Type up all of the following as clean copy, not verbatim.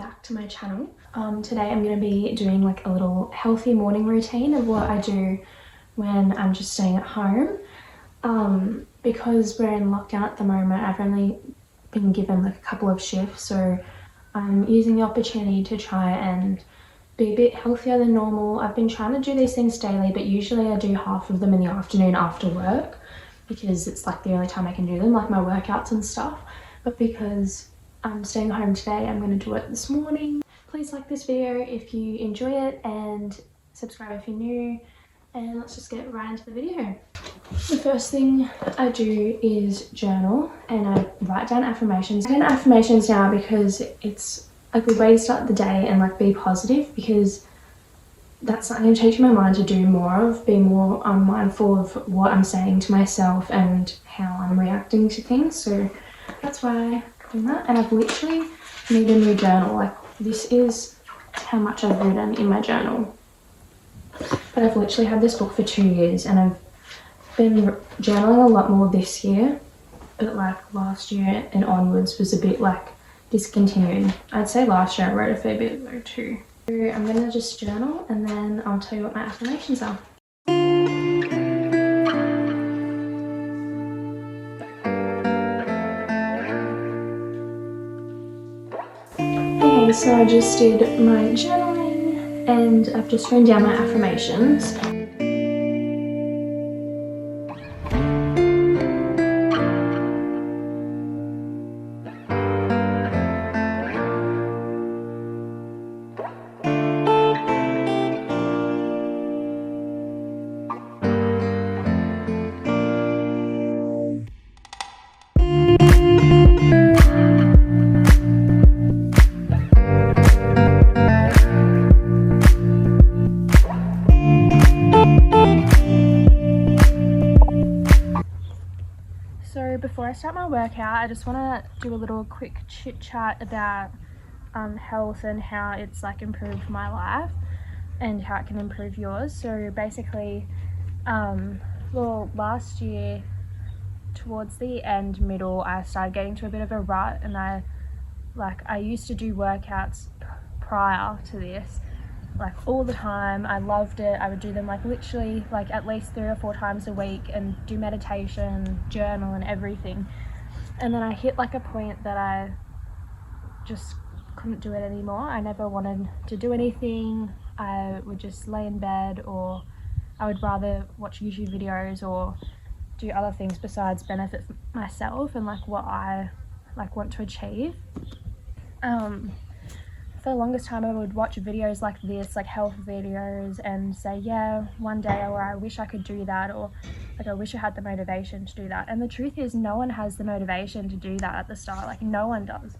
back to my channel. Today I'm going to be doing like a little healthy morning routine of what I do when I'm just staying at home. Because we're in lockdown at the moment, I've only been given like a couple of shifts, so I'm using the opportunity to try and be a bit healthier than normal. I've been trying to do these things daily, but usually I do half of them in the afternoon after work because it's like the only time I can do them, like my workouts and stuff. But because I'm staying home today, I'm going to do it this morning. Please like this video if you enjoy it and subscribe if you're new, and let's just get right into the video. The first thing I do is journal and I write down affirmations. I do affirmations now because it's a good way to start the day and like be positive, because that's something I'm teaching my mind to do more of, be more mindful of what I'm saying to myself and how I'm reacting to things. So that's why I'm doing that. And I've literally made a new journal. Like, this is how much I've written in my journal. But I've literally had this book for 2 years and I've been journaling a lot more this year, but like last year and onwards was a bit like discontinued. I'd say last year I wrote a fair bit though too. So I'm gonna just journal and then I'll tell you what my affirmations are. Okay, so I just did my journaling and I've just written down my affirmations. So before I start my workout, I just want to do a little quick chit chat about health and how it's like improved my life and how it can improve yours. So basically, well, last year towards the middle, I started getting to a bit of a rut, and I used to do workouts prior to this like all the time. I loved it. I would do them like literally like at least 3 or 4 times a week and do meditation, journal and everything. And then I hit like a point that I just couldn't do it anymore. I never wanted to do anything. I would just lay in bed, or I would rather watch YouTube videos or do other things besides benefit myself and like what I like want to achieve. For the longest time I would watch videos like this, like health videos, and say, yeah, one day, or I wish I could do that, or like I wish I had the motivation to do that. And the truth is, no one has the motivation to do that at the start. Like, no one does.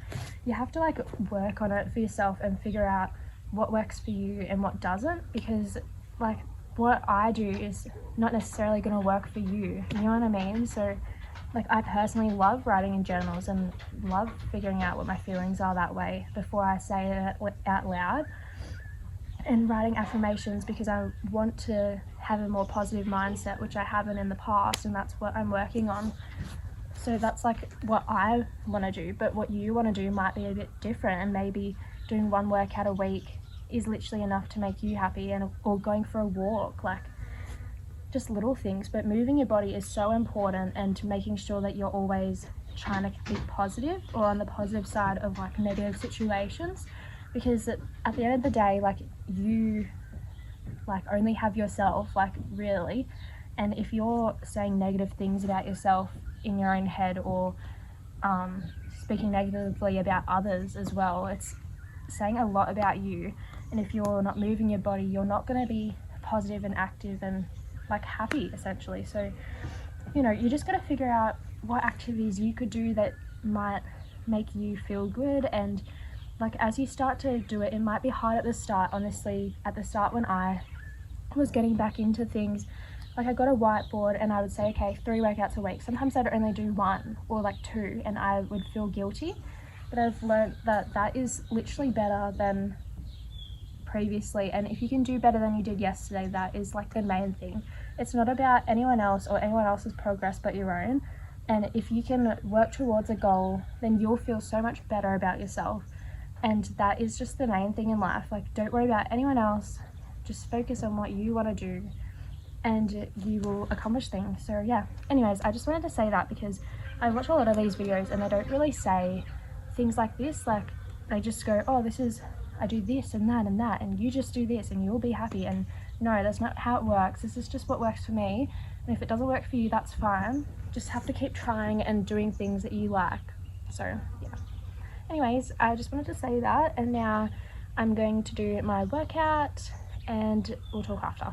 You have to like work on it for yourself and figure out what works for you and what doesn't, because like what I do is not necessarily going to work for you, you know what I mean? So like, I personally love writing in journals and love figuring out what my feelings are that way before I say it out loud, and writing affirmations because I want to have a more positive mindset, which I haven't in the past, and that's what I'm working on. So that's like what I want to do, but what you want to do might be a bit different, and maybe doing one workout a week is literally enough to make you happy, and or going for a walk, like just little things. But moving your body is so important, and making sure that you're always trying to be positive or on the positive side of like negative situations, because at the end of the day, like, you like only have yourself, like, really. And if you're saying negative things about yourself in your own head, or speaking negatively about others as well, it's saying a lot about you. And if you're not moving your body, you're not going to be positive and active and like happy, essentially. So, you know, you just got to figure out what activities you could do that might make you feel good. And like, as you start to do it, it might be hard at the start. Honestly, at the start, when I was getting back into things, like, I got a whiteboard and I would say, okay, 3 workouts a week. Sometimes I'd only do 1 or like 2, and I would feel guilty. But I've learned that that is literally better than previously, and if you can do better than you did yesterday, that is like the main thing. It's not about anyone else or anyone else's progress but your own. And if you can work towards a goal, then you'll feel so much better about yourself, And that is just the main thing in life. Like, don't worry about anyone else, just focus on what you want to do and you will accomplish things. So yeah, anyways, I just wanted to say that because I watch a lot of these videos and they don't really say things like this. Like, they just go, oh, this is, I do this and that and you just do this and you'll be happy. And no, that's not how it works. This is just what works for me, and if it doesn't work for you, that's fine. Just have to keep trying and doing things that you like. So yeah, anyways, I just wanted to say that, and now I'm going to do my workout and we'll talk after.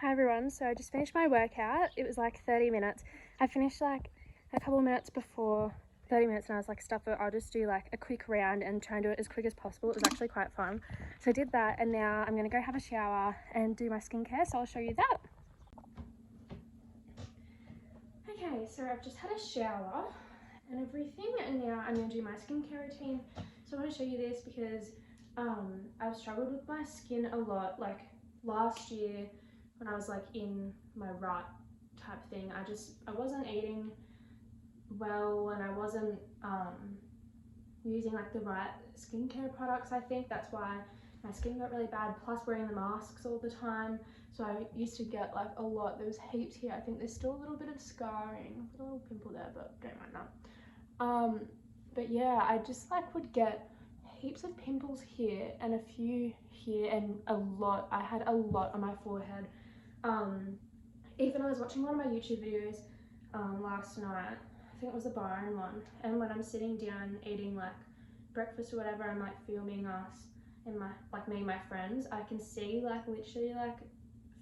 Hi everyone, so I just finished my workout. It was like 30 minutes. I finished like a couple minutes before 30 minutes and I was like, stuff it, I'll just do like a quick round and try and do it as quick as possible. It was actually quite fun. So I did that, and now I'm gonna go have a shower and do my skincare, so I'll show you that. Okay, so I've just had a shower and everything, and now I'm gonna do my skincare routine. So I want to show you this because I've struggled with my skin a lot. Like last year when I was like in my rut type thing, I wasn't eating well and I wasn't using like the right skincare products. I think that's why my skin got really bad, plus wearing the masks all the time. So I used to get like a lot, there was heaps here. I think there's still a little bit of scarring, a little pimple there, but don't mind that. But yeah, I just like would get heaps of pimples here and a few here and I had a lot on my forehead. Even I was watching one of my YouTube videos last night, I think it was a Byron one, and when I'm sitting down eating like breakfast or whatever, I'm like filming us and me and my friends, I can see like literally like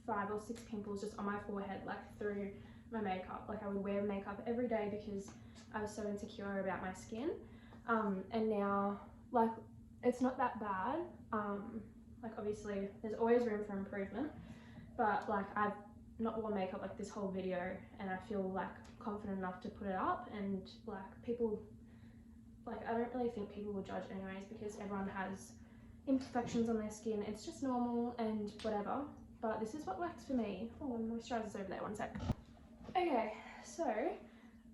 5 or 6 pimples just on my forehead, like through my makeup. Like I would wear makeup every day because I was so insecure about my skin. And now like it's not that bad. Like obviously there's always room for improvement, but like I've not worn makeup like this whole video and I feel like confident enough to put it up, and like people, like I don't really think people will judge anyways because everyone has imperfections on their skin. It's just normal and whatever, but this is what works for me. Oh, moisturizer's over there, one sec. Okay, so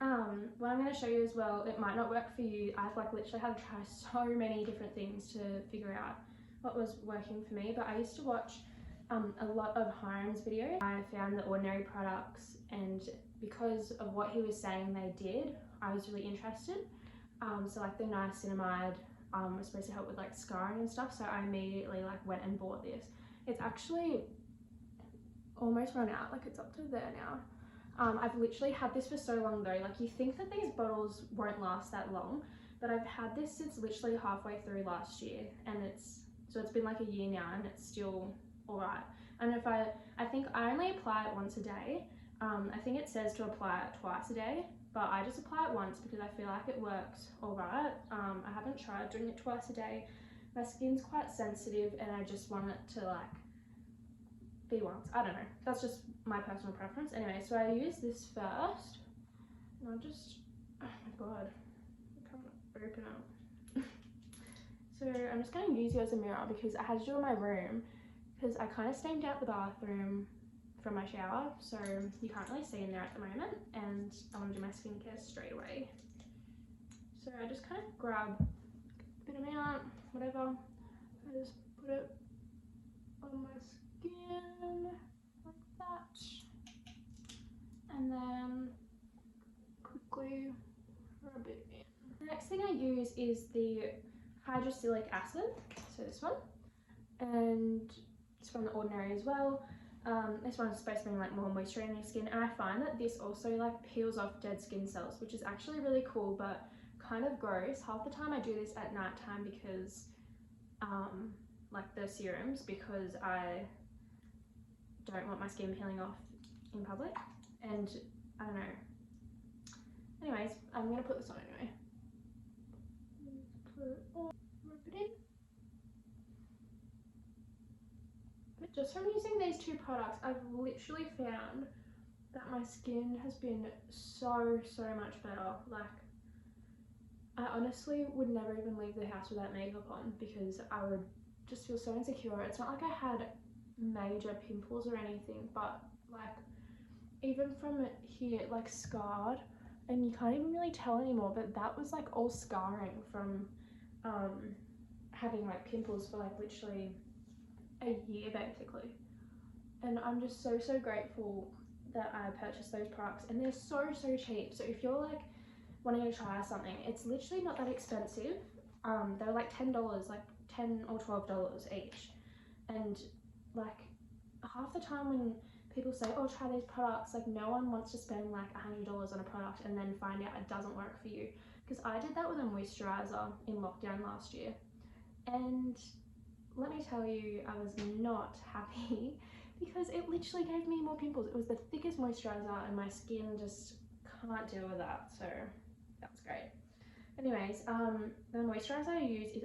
what I'm going to show you as well, it might not work for you. I've like literally had to try so many different things to figure out what was working for me, but I used to watch a lot of Hiram's videos. I found the Ordinary products, and because of what he was saying they did, I was really interested. So like the niacinamide was supposed to help with like scarring and stuff, so I immediately like went and bought this. It's actually almost run out, like it's up to there now. I've literally had this for so long though. Like you think that these bottles won't last that long, but I've had this since literally halfway through last year, and it's been like a year now and it's still alright. And if I think I only apply it once a day. I think it says to apply it twice a day, but I just apply it once because I feel like it works alright. I haven't tried doing it twice a day. My skin's quite sensitive and I just want it to like be once. I don't know. That's just my personal preference. Anyway, so I use this first. And I'll just, oh my god, I can't open it. So I'm just going to use you as a mirror because I had to do it in my room because I kind of steamed out the bathroom from my shower, so you can't really see in there at the moment, and I want to do my skincare straight away. So I just kind of grab a bit amount, whatever. I just put it on my skin like that, and then quickly rub it in. The next thing I use is the hydroxylic acid, so this one, and it's from the Ordinary as well. This one is supposed to bring like more moisture in your skin, and I find that this also like peels off dead skin cells, which is actually really cool but kind of gross. Half the time I do this at night time because like the serums, because I don't want my skin peeling off in public, and I don't know. Anyways, I'm gonna put this on anyway. Put it on, rub it in. But just from using these two products, I've literally found that my skin has been so much better. Like I honestly would never even leave the house without makeup on because I would just feel so insecure. It's not like I had major pimples or anything, but like even from here, like scarred, and you can't even really tell anymore, but that was like all scarring from having like pimples for like literally a year basically. And I'm just so grateful that I purchased those products, and they're so cheap. So if you're like wanting to try something, it's literally not that expensive. They're like $10, like $10 or $12 each. And like half the time when people say, oh, try these products, like no one wants to spend like $100 on a product and then find out it doesn't work for you. Because I did that with a moisturizer in lockdown last year, and let me tell you, I was not happy because it literally gave me more pimples. It was the thickest moisturizer and my skin just can't deal with that, so that's great. Anyways, the moisturizer I use is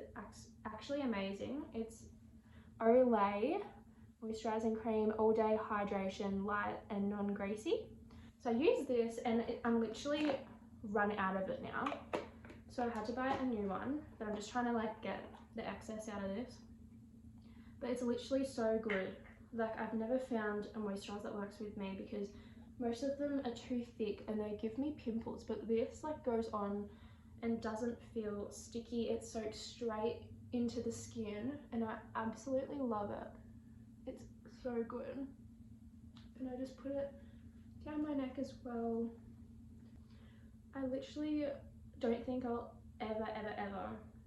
actually amazing. It's Olay moisturizing cream, all day hydration, light and non-greasy. So I use this, and I'm literally run out of it now, so I had to buy a new one, but I'm just trying to like get the excess out of this. But it's literally so good. Like I've never found a moisturizer that works with me, because most of them are too thick and they give me pimples, but this like goes on and doesn't feel sticky. It soaks straight into the skin and I absolutely love it. It's so good. And I just put it down my neck as well. I literally don't think I'll ever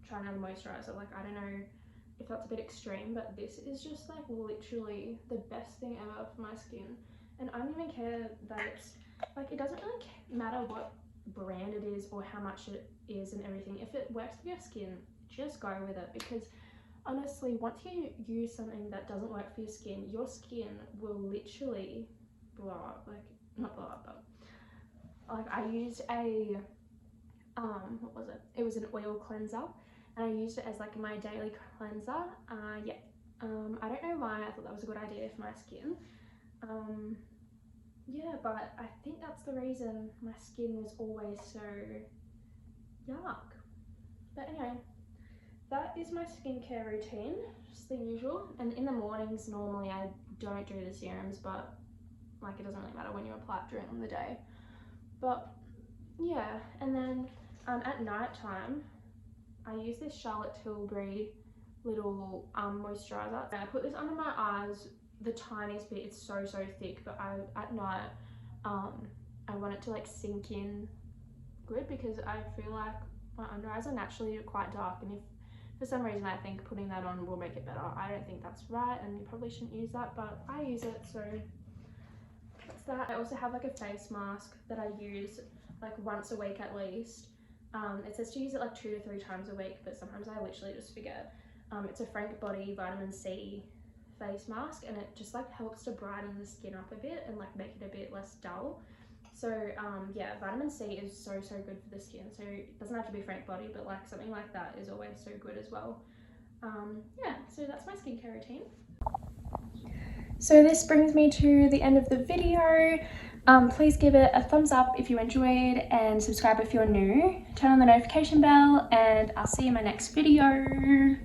try another moisturizer. Like I don't know if that's a bit extreme, but this is just like literally the best thing ever for my skin. And I don't even care that it's like, it doesn't really matter what brand it is or how much it is and everything. If it works with your skin, just go with it, because honestly, once you use something that doesn't work for your skin will literally blow up. Like not blow up, but like I used a what was it? It was an oil cleanser, and I used it as like my daily cleanser. I don't know why I thought that was a good idea for my skin. Yeah, but I think that's the reason my skin was always so yuck. But anyway, that is my skincare routine, just the usual. And in the mornings, normally I don't do the serums, but like it doesn't really matter when you apply it during the day. But yeah, and then at night time, I use this Charlotte Tilbury little moisturizer. And I put this under my eyes the tiniest bit. It's so thick, but at night I want it to like sink in good, because I feel like my under eyes are naturally quite dark, and if for some reason I think putting that on will make it better, I don't think that's right, and you probably shouldn't use that, but I use it, so that's that. I also have like a face mask that I use like once a week at least. It says to use it like 2 to 3 times a week, but sometimes I literally just forget. It's a Frank Body vitamin C face mask, and it just like helps to brighten the skin up a bit and like make it a bit less dull. So yeah, vitamin C is so good for the skin. So it doesn't have to be Frank Body, but like something like that is always so good as well. Yeah, so that's my skincare routine. So this brings me to the end of the video. Please give it a thumbs up if you enjoyed, and subscribe if you're new. Turn on the notification bell, and I'll see you in my next video.